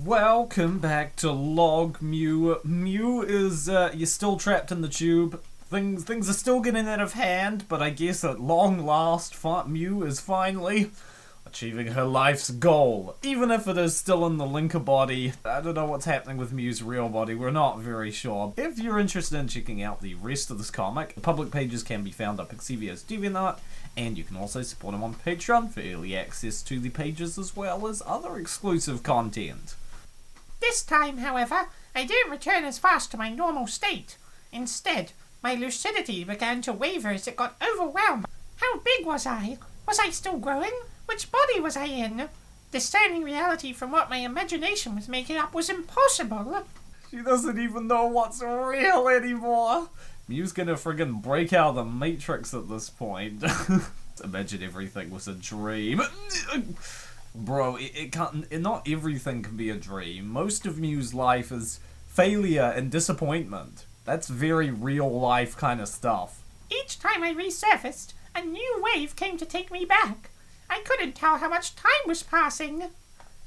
Welcome back to Log Mew. Mew is, you're still trapped in the tube. Things are still getting out of hand, but I guess at long last, Mew is finally achieving her life's goal. Even if it is still in the linker body. I don't know what's happening with Mew's real body, we're not very sure. If you're interested in checking out the rest of this comic, the public pages can be found at Pixivio's DeviantArt, and you can also support him on Patreon for early access to the pages as well as other exclusive content. This time, however, I didn't return as fast to my normal state. Instead, my lucidity began to waver as it got overwhelmed. How big was I? Was I still growing? Which body was I in? Discerning reality from what my imagination was making up was impossible. She doesn't even know what's real anymore. Mew's gonna friggin' break out of the Matrix at this point. Imagine everything was a dream. Bro, it can't. Not everything can be a dream. Most of Mew's life is failure and disappointment. That's very real life kind of stuff. Each time I resurfaced, a new wave came to take me back. I couldn't tell how much time was passing.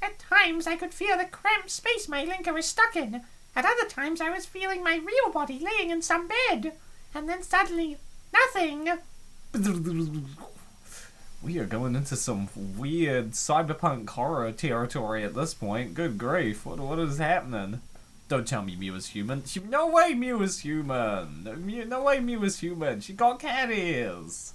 At times I could feel the cramped space my linker was stuck in. At other times I was feeling my real body laying in some bed. And then suddenly, nothing. We are going into some weird cyberpunk horror territory at this point. Good grief, what is happening? Don't tell me Mew is human. No way Mew is human! No way Mew is human. She got cat ears.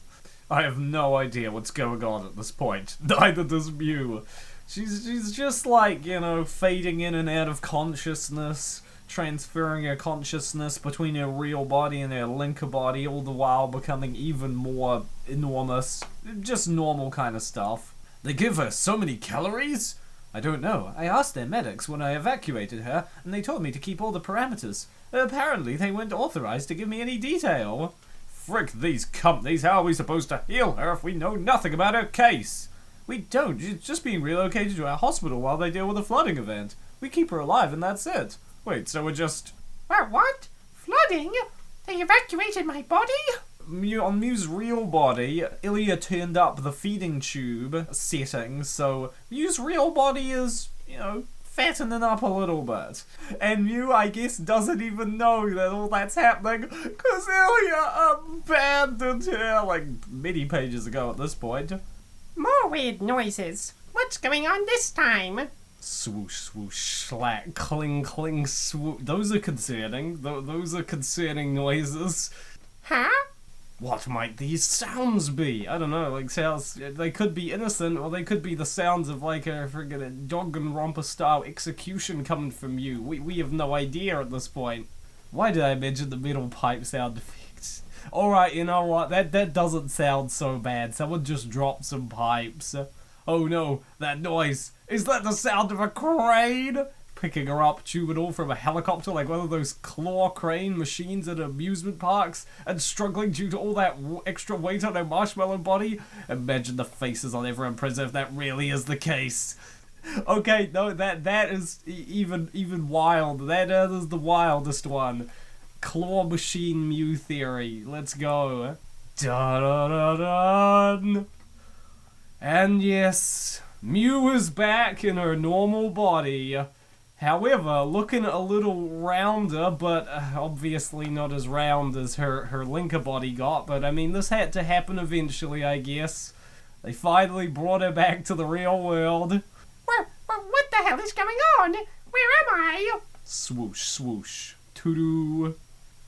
I have no idea what's going on at this point. Neither does Mew. She's just like, you know, fading in and out of consciousness, transferring her consciousness between her real body and her linker body, all the while becoming even more enormous. Just normal kind of stuff. They give her so many calories? I don't know. I asked their medics when I evacuated her, and they told me to keep all the parameters. Apparently they weren't authorized to give me any detail. Frick these companies, how are we supposed to heal her if we know nothing about her case? We don't, she's just being relocated to our hospital while they deal with a flooding event. We keep her alive and that's it. Wait, so we're just... What? Flooding? They evacuated my body? On Mew's real body, Ilya turned up the feeding tube settings, so Mew's real body is, you know, fattening up a little bit. And Mew, I guess, doesn't even know that all that's happening, because Ilya abandoned her, like, many pages ago at this point. More weird noises. What's going on this time? Swoosh, swoosh, slack, cling, cling, swoosh. Those are concerning. Those are concerning noises. Huh? What might these sounds be? I don't know, like sounds, they could be innocent, or they could be the sounds of like a friggin' Danganronpa style execution coming from you. We have no idea at this point. Why did I mention the metal pipe sound effects? Alright, you know what, that doesn't sound so bad. Someone just dropped some pipes. Oh no, that noise. Is that the sound of a crane? Picking her up, tubing all from a helicopter like one of those claw crane machines at amusement parks and struggling due to all that extra weight on her marshmallow body? Imagine the faces on everyone present if that really is the case. Okay, no, that is even wild. That is the wildest one. Claw machine Mew theory. Let's go. Da-da-da-da. And yes, Mew is back in her normal body. However, looking a little rounder, but obviously not as round as her linker body got. But I mean, this had to happen eventually, I guess. They finally brought her back to the real world. What the hell is going on? Where am I? Swoosh, swoosh, toodoo.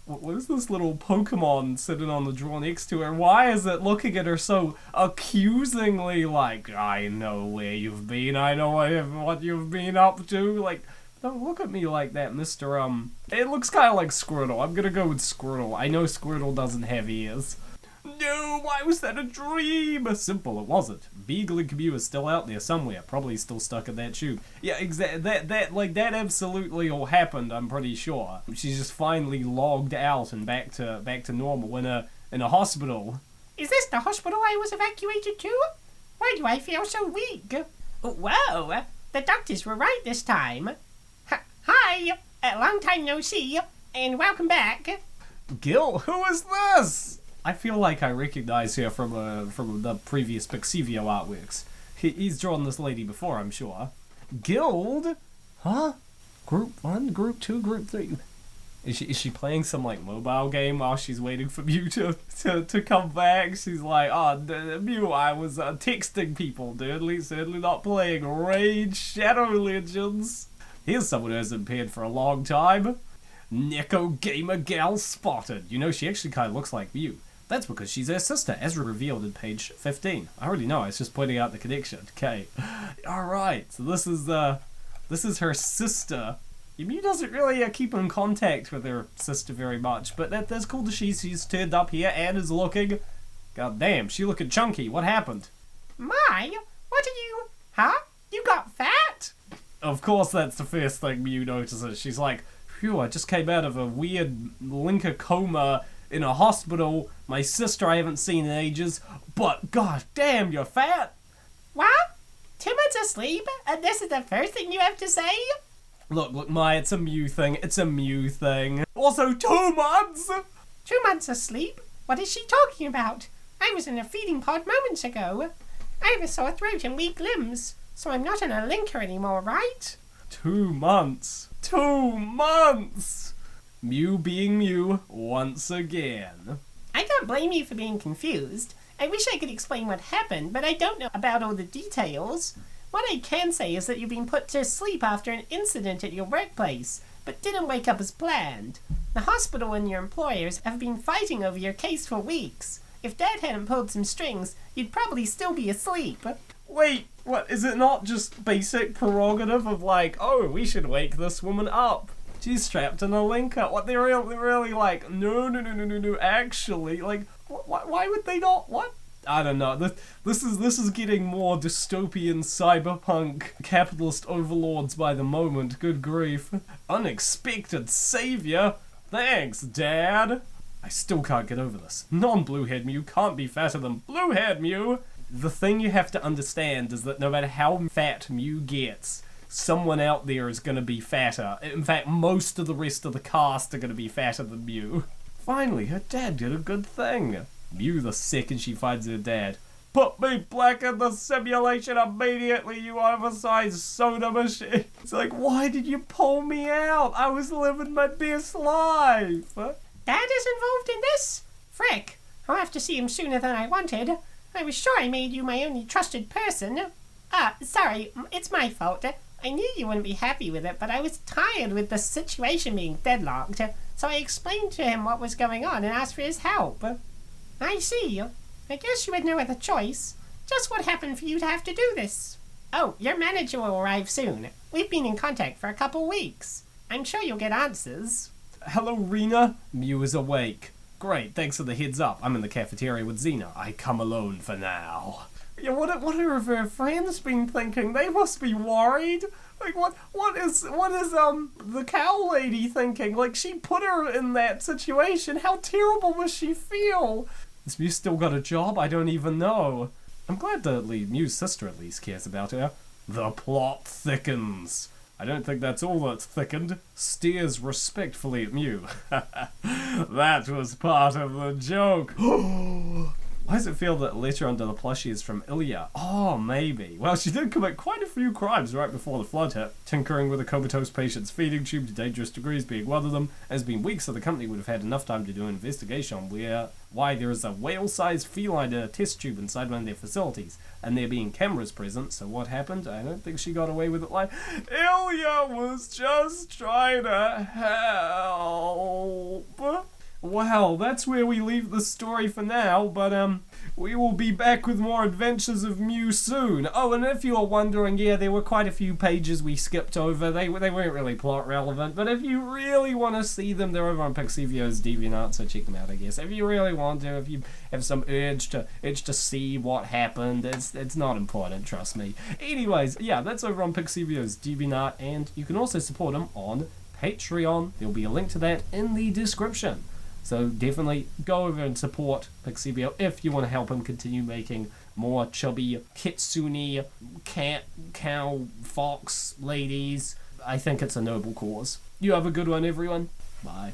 What is this little Pokemon sitting on the drawer next to her? Why is it looking at her so accusingly like, I know where you've been, I know what you've been up to? Like, don't look at me like that, Mr. It looks kind of like Squirtle. I'm gonna go with Squirtle. I know Squirtle doesn't have ears. No, why was that a dream? Simple, it wasn't. Beagle and Mew is still out there somewhere, probably still stuck in that tube. Yeah, exactly. That absolutely all happened. I'm pretty sure. She's just finally logged out and back to normal in a hospital. Is this the hospital I was evacuated to? Why do I feel so weak? Whoa, the doctors were right this time. Hi, long time no see, and welcome back. Gil, who is this? I feel like I recognize her from the previous Pixivio artworks. He's drawn this lady before, I'm sure. Guild? Huh? Group 1, Group 2, Group 3. Is she playing some like mobile game while she's waiting for Mew to come back? She's like, oh, Mew, I was texting people, dude. Certainly not playing Raid Shadow Legends. Here's someone who hasn't appeared for a long time. Neko Gamer Gal spotted. You know, she actually kind of looks like Mew. That's because she's her sister, as revealed in page 15. I already know, I was just pointing out the connection. Okay. Alright, so this is her sister. Mew doesn't really keep in contact with her sister very much, but that's cool that she's turned up here and is looking... God damn, she looking chunky. What happened? My? What are you... Huh? You got fat? Of course that's the first thing Mew notices. She's like, phew, I just came out of a weird linker coma in a hospital. My sister I haven't seen in ages, but god damn, you're fat! What? 2 months asleep? And this is the first thing you have to say? Look, Mai, it's a Mew thing. It's a Mew thing. Also, 2 months! 2 months asleep? What is she talking about? I was in a feeding pod moments ago. I have a sore throat and weak limbs, so I'm not in a linker anymore, right? 2 months. 2 months! Mew being Mew once again. I don't blame you for being confused. I wish I could explain what happened, but I don't know about all the details. What I can say is that you've been put to sleep after an incident at your workplace, but didn't wake up as planned. The hospital and your employers have been fighting over your case for weeks. If Dad hadn't pulled some strings, you'd probably still be asleep. Wait, what, is it not just basic prerogative of like, oh, we should wake this woman up? She's trapped in a linker. What, they're really like, no, actually, like, why would they not, what? I don't know. This is getting more dystopian cyberpunk capitalist overlords by the moment. Good grief. Unexpected savior. Thanks, Dad. I still can't get over this. Non-blue-haired Mew can't be fatter than blue-haired Mew. The thing you have to understand is that no matter how fat Mew gets, someone out there is going to be fatter. In fact, most of the rest of the cast are going to be fatter than Mew. Finally, her dad did a good thing. Mew, the second she finds her dad. Put me back in the simulation immediately, you oversized soda machine. It's like, why did you pull me out? I was living my best life. Dad is involved in this? Frick, I'll have to see him sooner than I wanted. I was sure I made you my only trusted person. Sorry, it's my fault. I knew you wouldn't be happy with it, but I was tired with the situation being deadlocked, so I explained to him what was going on and asked for his help. I see. I guess you had no other choice. Just what happened for you to have to do this? Oh, your manager will arrive soon. We've been in contact for a couple weeks. I'm sure you'll get answers. Hello, Rena. Mew is awake. Great, thanks for the heads up. I'm in the cafeteria with Xena. I come alone for now. Yeah, what have her friends been thinking? They must be worried. Like, what is the cow lady thinking? Like, she put her in that situation. How terrible must she feel? Has Mew still got a job? I don't even know. I'm glad that Mew's sister at least cares about her. The plot thickens. I don't think that's all that's thickened. Stares respectfully at Mew. That was part of the joke. Why does it feel that letter under the plushie is from Ilya? Oh, maybe. Well, she did commit quite a few crimes right before the flood hit. Tinkering with a comatose patient's feeding tube to dangerous degrees being one of them. It's been weeks, so the company would have had enough time to do an investigation on why there is a whale-sized feline in a test tube inside one of their facilities. And there being cameras present, so what happened? I don't think she got away with it like... Ilya was just trying to help. Well, that's where we leave the story for now, but we will be back with more adventures of Mew soon. Oh, and if you're wondering, yeah, there were quite a few pages we skipped over. They weren't really plot relevant, but if you really want to see them, they're over on Pixivio's DeviantArt, so check them out, I guess. If you really want to, if you have some urge to see what happened, it's not important, trust me. Anyways, yeah, that's over on Pixivio's DeviantArt, and you can also support him on Patreon. There'll be a link to that in the description. So definitely go over and support Pixivio if you want to help him continue making more chubby kitsune, cat, cow, fox ladies. I think it's a noble cause. You have a good one, everyone. Bye.